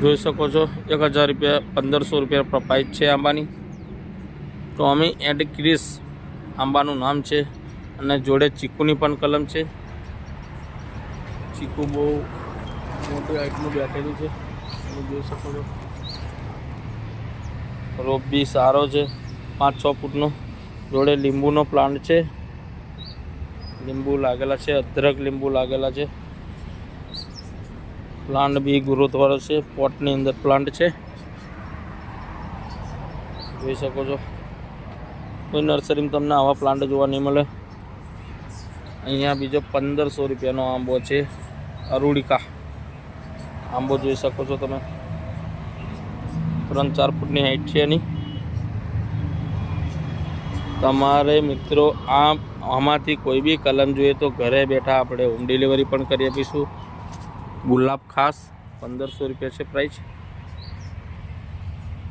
જોઈ શકો છો 1000 રૂપિયા 1500 રૂપિયા પ્રાઇસ છે આંબાની। ટોમી એન્ડ ક્રિસ આંબાનું નામ છે અને જોડે ચીકુની પણ કલમ છે। ચીકુ બહુ મોટી હાઈટનું બેઠેલું છે, તમે જોઈ શકો છો। રોપ બી સારો છે, 5-6 ફૂટનો। જોડે લીંબુનો પ્લાન્ટ છે, લીંબુ લાગેલા છે, અદરક લીંબુ લાગેલા છે। પ્લાન્ટ બી ગ્રોથ વાળો છે, પોટની અંદર પ્લાન્ટ છે, જોઈ શકો છો। કોઈ નર્સરીમાં તમને આવા પ્લાન્ટ જોવા નહીં મળે। અહીંયા બીજો 1500 રૂપિયાનો આંબો છે, અરુણિકા આંબો જોઈ શકો છો તમે। 3-4 ફૂટની હાઈટ છે એની। તમારે મિત્રો આમાંથી કોઈ બી કલમ જોઈએ તો ઘરે બેઠા આપણે હોમ ડિલિવરી પણ કરી આપીશું। ગુલાબ ખાસ 1500 રૂપિયા છે પ્રાઇસ।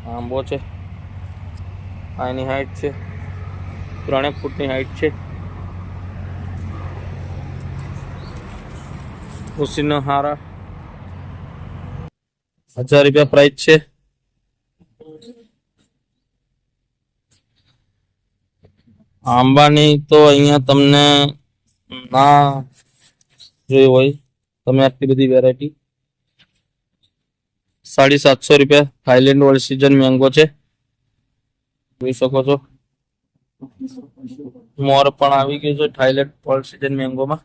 આંબો છે, આની હાઈટ છે 3 ફૂટની હાઈટ છે। ખુશીનો હારા 1000 રૂપિયા પ્રાઇસ છે। આંબાની તો અહીંયા તમને ના જોઈ હોય તમે આટલી બધી વેરાયટી। 750 રૂપિયા થાઈલેન્ડ ઓલ્ડ સીઝન મેંગો છે, જોઈ શકો છો। મોર પણ આવી ગયું છે થાઈલેન્ડ ઓલ્ડ સીઝન મેંગોમાં।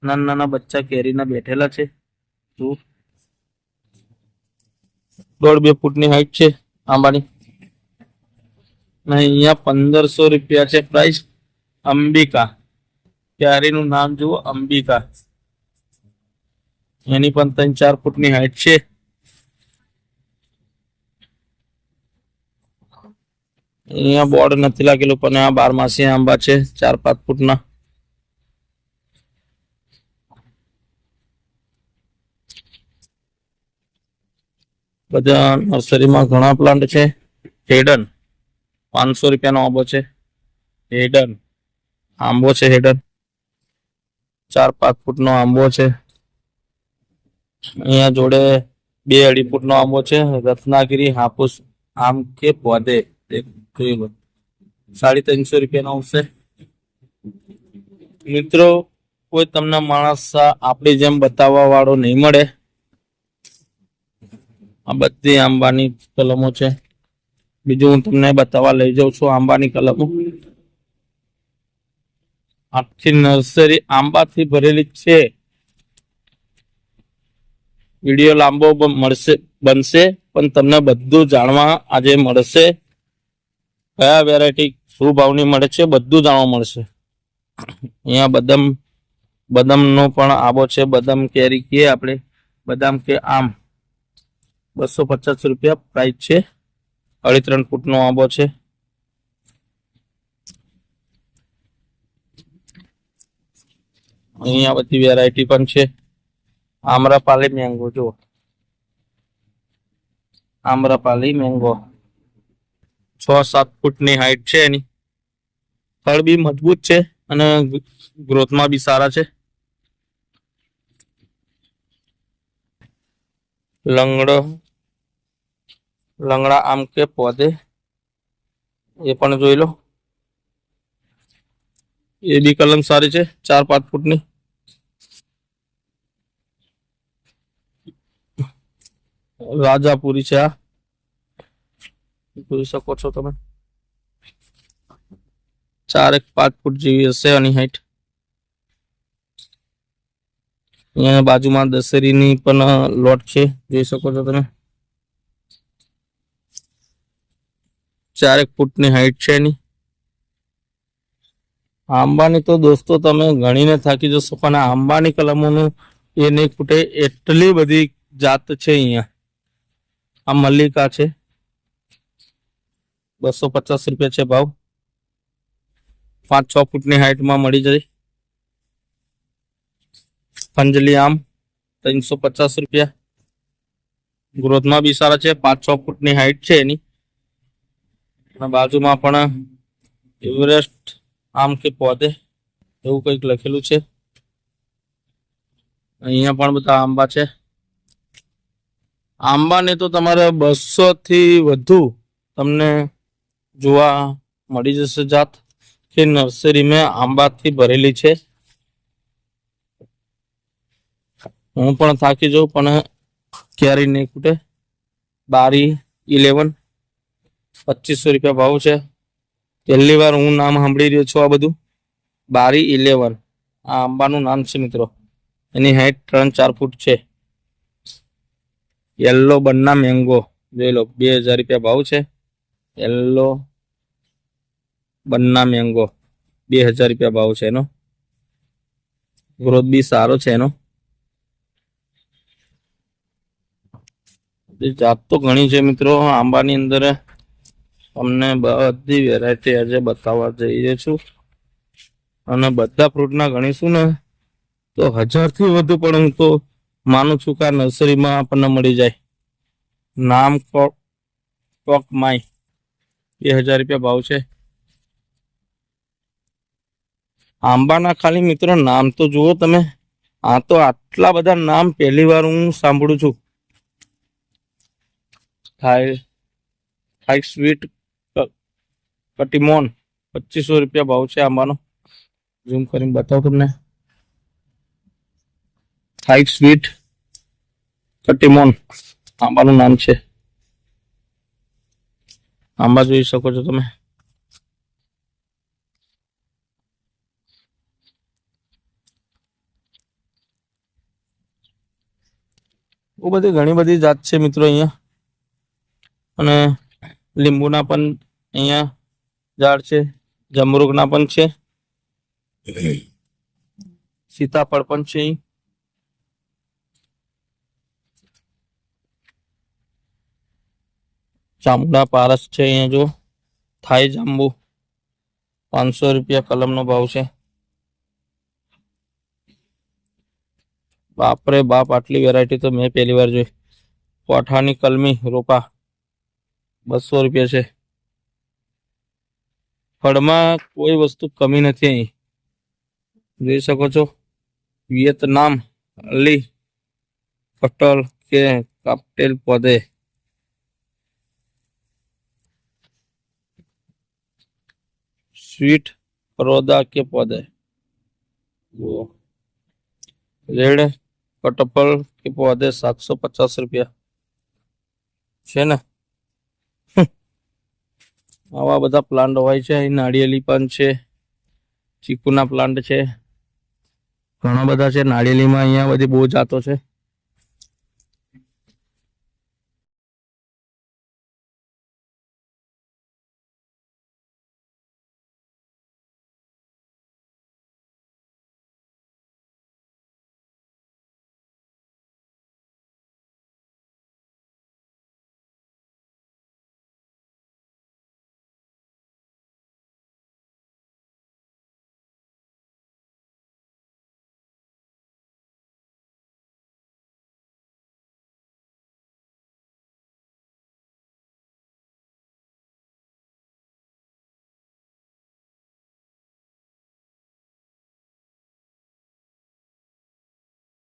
નાના નાના બચ્ચા કેરીના બેઠેલા છે। 1.5-2 ફૂટની હાઈટ છે આંબાની। અહીંયા 1500 રૂપિયા છે પ્રાઇસ। અંબિકા કેરીનું નામ જુઓ, અંબિકા। એની પણ 3-4 ફૂટની હાઈટ છે। અહીંયા બોર્ડ નથી લાગેલું પણ આ 12 આંબા છે, 4-5 ફૂટના। બધા નર્સરીમાં ઘણા પ્લાન્ટ છે। હેડન 500 રૂપિયાનો આંબો છે, હેડન આંબો છે, હેડન 4-5 ફૂટનો આંબો છે। અહીંયા જોડે 2-2.5 ફૂટનો આંબો છે, રત્નાગીરી હાપુસ આમ કે પौधे 350 રૂપિયાનો આવશે। મિત્રો કોઈ તમને માણસ આપણી જેમ બતાવવા વાળો નહીં મળે। આ બધી આંબાની કલમો છે। બીજું હું તમને બતાવવા લઈ જાઉં છું આંબાની કલમો। આખી નર્સરી આંબાથી ભરેલી છે। વિડીયો લાંબો બનશે પણ તમને બધું જાણવા આજે મળશે। કયા વેરાયટી શું ભાવની મળે છે બધું જાણવા મળશે। અહીંયા બદામનો પણ આંબો છે, બદામ કેરી કહીએ આપણે, બદામ કે આમ 250 રૂપિયા પ્રાઇસ છે। 3.5 ફૂટનો આંબો છે। અહીંયા બધી વેરાયટી પણ છે। આમ્રપાલી મેંગો જુઓ, આમ્રપાલી મેંગો 6-7 ફૂટની હાઈટ છે એની। ફળ બી મજબૂત છે અને ગ્રોથમાં બી સારા છે। લંગડા આમ કે પौधे એ પણ જોઈ લો। એ બી કલમ સારી છે, 4-5 ફૂટની। રાજાપુરી છે, આ જોઈ શકો છો તમે। 4-5 ફૂટ જેવી હશે આની હાઈટ। અહીંયા બાજુમાં દશેરીની પણ લોટ છે, જોઈ શકો છો તમે। 4 ફૂટની હાઈટ છે એની। આંબાની તો દોસ્તો તમે ગણીને થાકી જશો પણ આંબાની કલમોનું એ નહીં ખૂટે એટલી બધી જાત છે અહીંયા। આ મલ્લિકા છે, 250 રૂપિયા છે ભાવ। 5-6 ફૂટની હાઈટમાં મળી જાય। અંજલી આમ 350 રૂપિયા, ગ્રોથમાં બી સારા છે, 5-6 ફૂટની હાઈટ છે એની। અને બાજુમાં પણ એવરેસ્ટ આમ કે પौधे એવું કંઈક લખેલું છે। અહીંયા પણ બધા આંબા છે। આંબાને તો તમારે 200 થી વધુ તમને જોવા મળી જશે જાત કે નર્સરી મેં આંબાથી ભરેલી છે. હું પણ થાકી જાઉં પણ ક્યારેય નહીં ખૂટે. બારી 11 ₹2500 ભાવ છે. પહેલી વાર હું નામ સાંભળી રહ્યો છું આ બધું. બારી 11 આ આંબાનું નામ છે મિત્રો. એની હાઈટ 3-4 ફૂટ છે. યલો બન્ના મેંગો જોઈ લો, ₹2000 ભાવ છે. યલો બન્ના મેંગો ₹2000 ભાવ છે એનો. ગ્રોથ બી સારો છે એનો. જાત તો ઘણી છે મિત્રો આંબાની અંદર. તમને બધી વેરાયટી આજે બતાવવા જઈએ છું. અને બધા ફ્રૂટના ગણીશું ને તો 1000 થી વધુ પણ હું તો માનું છું કે આ નર્સરીમાં આપણને મળી જાય. નામ કોક માય ₹2000 ભાવ છે. આંબાના ખાલી મિત્રો નામ તો જુઓ તમે. આ તો આટલા બધા નામ પહેલી વાર હું સાંભળું છું. થાઈ સ્વીટ કટીમોન ₹2500 ભાવ છે આંબાનો. ઝૂમ કરીને બતાવો તમને. થાઈ સ્વીટ કટીમોન આંબાનું નામ છે. આંબા જોઈ શકો છો તમે. બહુ બધી ઘણી બધી જાત છે મિત્રો અહીંયા. અને લીંબુના પણ અહીંયા ઝાડ છે. જમરૂકના પણ છે. સીતાફળ પણ છે. જાંબુના પારસ છે અહીંયા જો. થાઈ જાંબુ ₹500 કલમનો ભાવ છે. બાપરે બાપ, આટલી વેરાયટી તો મેં પહેલી વાર જોઈ. કોઠાની કલમી રોપા ₹200 છે. ફળમાં કોઈ વસ્તુ કમી નથી અહીં. જોઈ શકો છો. વિયેતનામ અલી कटल के काकटेल पौधे स्वीट परोदा के पौधे रेड कटपल के पौधे 750 रुपया છે ને આવા બધા પ્લાન્ટ હોય છે. નાળિયેરી પણ છે, ચીકુના પ્લાન્ટ છે, ઘણા બધા છે. નાળિયેરીમાં અહીંયા બધી બહુ જાતો છે.